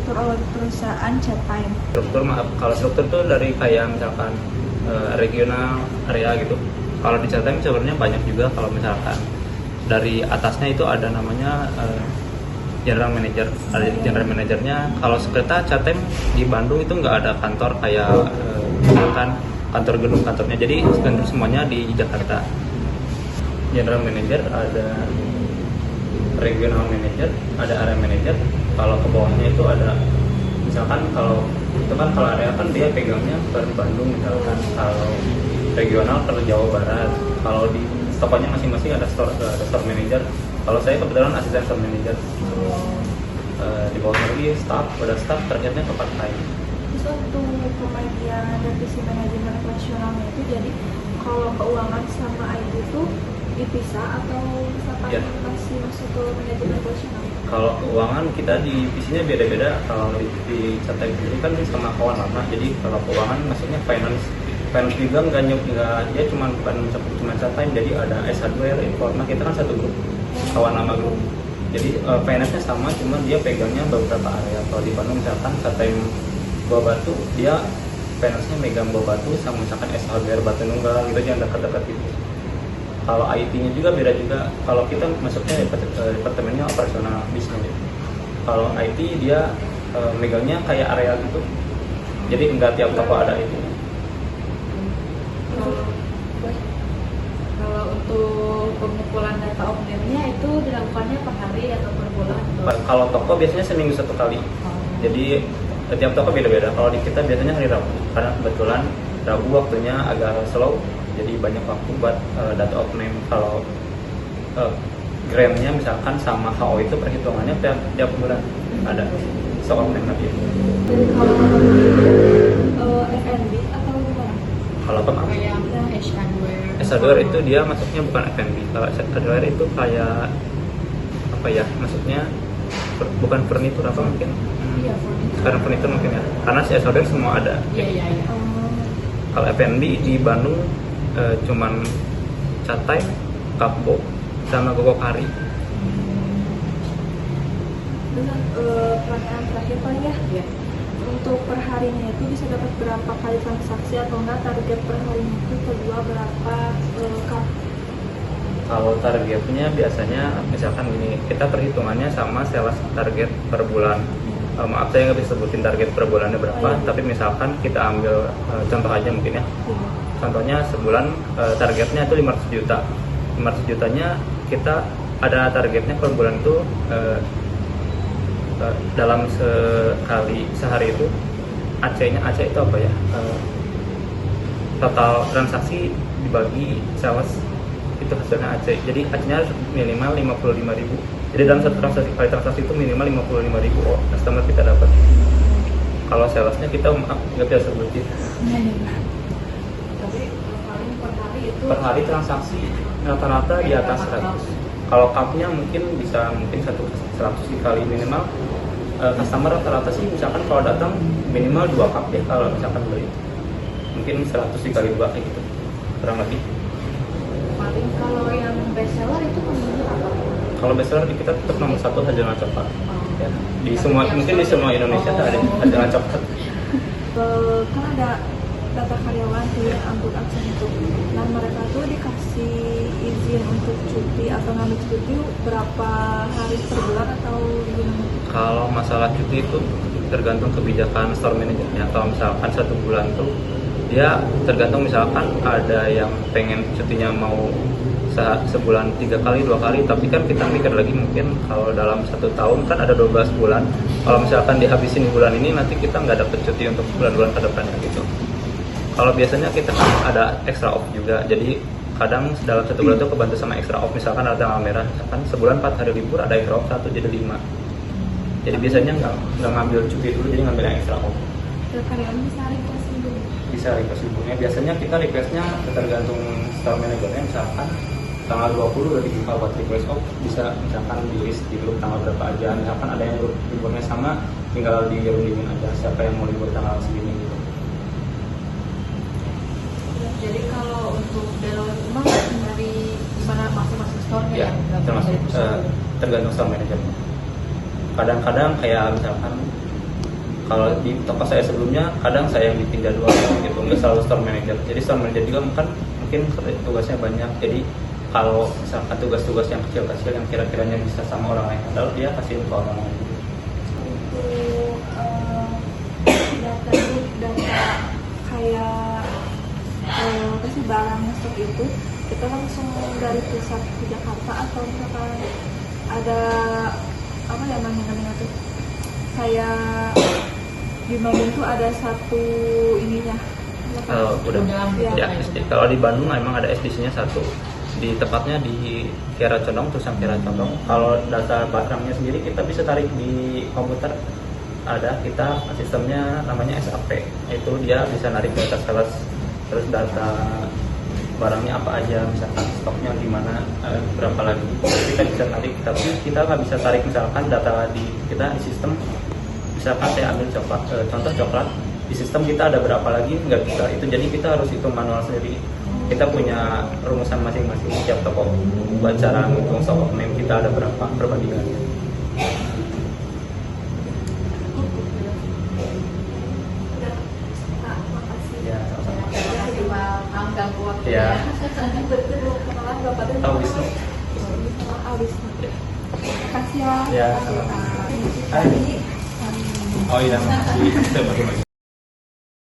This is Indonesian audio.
struktur perusahaan Chatime? Kalau struktur tuh dari kayak misalkan regional area gitu. Kalau di Chatime sebenarnya banyak juga. Kalau misalkan dari atasnya itu ada namanya general manager. Ada general manajernya. Kalau sekreta Chatime di Bandung itu nggak ada kantor kayak misalkan kantor gedung kantornya. Jadi kantor semuanya di Jakarta. General manager, ada regional manager, ada area manager. Kalau ke bawahnya itu ada misalkan kalau itu kan kalau area kan dia pegangnya per Bandung misalkan. Kalau regional per Jawa Barat. Kalau di tokonya masing-masing ada store manager. Kalau saya kebetulan asisten store manager. Di bawah lagi staff, pada staff ternyata ke part-time. Terus untuk pembagian divisi manajemen operasionalnya itu jadi kalau keuangan sama IT itu dipisah atau sama masih masuk ke manajemen operasional? Kalau keuangan kita divisinya beda-beda. Kalau di Chatime sendiri kan sama kawan lama. Jadi kalau keuangan maksudnya finance juga nggak dia cuma Chatime. Jadi ada S Hardware, Informa, kita kan satu grup, kawan lama grup. Jadi finance-nya sama, cuma dia pegangnya beberapa area. Kalau di Bandung misalkan Chatime Buah Batu, dia finance-nya megang Buah Batu sama misalkan S Hardware Batu Nunggal gitu, yang dekat-dekat gitu. Kalau IT-nya juga beda juga. Kalau kita masuknya departemennya operasional bisnis. Kalau IT dia megangnya kayak area gitu. Jadi enggak tiap toko ada IT-nya. Kalau untuk pengumpulan data off-name-nya itu dilakukannya per hari atau per bulan? Kalau toko biasanya seminggu satu kali. Jadi tiap toko beda-beda. Kalau di kita biasanya hari Rabu, karena kebetulan Rabu waktunya agak slow. Jadi banyak waktu buat data off-name. Kalau gramnya misalkan sama HO itu perhitungannya tiap bulan ada stock off-name lagi. Jadi kalau F&B atau gimana? Kalau apa? Kayak S-Hardware itu dia masuknya bukan F&B. Kalau S-Hardware itu kayak apa ya? Masuknya bukan furnitur apa mungkin? Iya, furnitur. Sekarang furnitur mungkin ya. Karena si S-Hardware semua ada. Iya. Kalau F&B di Bandung cuman Chatime, Kapbo, sama Gogok Hari. Dengan pertanyaan terakhir Pak ya. Untuk per harinya itu bisa dapat berapa kali transaksi atau enggak, target per harinya itu kedua berapa cup? Kalau targetnya biasanya misalkan gini, kita perhitungannya sama sales target per bulan. Maaf saya nggak bisa sebutin target per bulannya berapa, tapi misalkan kita ambil contoh aja mungkin ya. Contohnya sebulan targetnya itu 500 juta. 500 jutanya kita ada targetnya per bulan itu dalam sehari itu AC-nya itu apa ya? Total transaksi dibagi sales itu hasilnya AC. Jadi AC-nya minimal 55.000. Jadi dalam satu transaksi itu minimal 55.000 customer kita dapat. Kalau salesnya kita nggak bisa sebutin. Per hari transaksi rata-rata di atas 100. Kalau cupnya mungkin 100 kali minimal. Customer rata-rata sih misalkan kalau datang minimal 2 cup ya kalau misalkan beli. Mungkin 100 dikali 2 kayak gitu. Kurang lebih. Paling kalau yang best seller itu menurut apa? Kalau best seller di kita tetap nomor 1 Hazelnut coklat. Ya, di semua mungkin di semua Indonesia ada Hazelnut coklat. Kan ada data karyawan tuh yang angkut absen itu. Nah mereka tuh dikasih izin untuk cuti atau ngambil cuti berapa hari per bulan atau gimana? Kalau masalah cuti itu tergantung kebijakan store manajernya. Kalau misalkan 1 bulan tuh dia tergantung, misalkan ada yang pengen cutinya mau sebulan 3 kali 2 kali, tapi kan kita mikir lagi mungkin kalau dalam 1 tahun kan ada 12 bulan. Kalau misalkan dihabisin bulan ini nanti kita nggak dapet cuti untuk bulan-bulan ke depannya gitu. Kalau biasanya kita kan ada extra off juga, jadi kadang dalam 1 bulan itu kebantu sama extra off. Misalkan ada tanggal merah, misalkan sebulan 4 hari libur, ada extra off 1 jadi 5. Jadi biasanya nggak ngambil cuti dulu, jadi ngambil yang extra off. Karyawan bisa request dulu? Bisa request liburnya. Biasanya kita requestnya tergantung store manajernya. Misalkan tanggal 20 udah dibuka buat request off, bisa misalkan di list di grup tanggal berapa aja. Misalkan ada yang grup liburnya sama, tinggal dirundingin aja siapa yang mau libur tanggal segini gitu. Jadi kalau untuk development dari gimana masing-masing store-nya Ya, termasuk tergantung store manajernya. Kadang-kadang kayak misalkan Kalau di toko saya sebelumnya kadang saya yang ditinggal dua orang gitu, nggak selalu store manager. Jadi store manager juga mungkin tugasnya banyak. Jadi kalau misalkan tugas-tugas yang kecil-kecil yang kira-kiranya bisa sama orang lain, padahal dia kasih ke orang lain. Untuk data kayak kasih barangnya stok itu, kita langsung dari pusat ke Jakarta atau misalkan ada apa ya namanya tuh, kayak di Bandung tuh ada satu ininya. Udah Ya. ya, SD. Kalau di Bandung memang ada SDC-nya satu. Di tepatnya di Kiara Condong, terus yang Kiara Condong. Kalau data barangnya sendiri kita bisa tarik di komputer. Ada kita sistemnya namanya SAP. Itu dia bisa narik data sales, terus data barangnya apa aja, misalkan stoknya gimana, berapa lagi. Kita bisa tarik, tapi kita nggak bisa tarik misalkan data di kita di sistem. Misalkan saya ambil coklat, contoh coklat, di sistem kita ada berapa lagi, nggak bisa itu, jadi kita harus hitung manual sendiri. Kita punya rumusan masing-masing setiap toko buat cara menghitung stock of name kita ada berapa perbandingannya. Makasih. Ya, sama-sama. Cuma ganggu waktu Ya. Betul, kenalan Bapak dan Tahu Wisnu. Sama Wisnu. Ya. Makasih ya. Ya, Makasih, sama-sama. Pak. Hai. Tadi, Oh iya, makasih.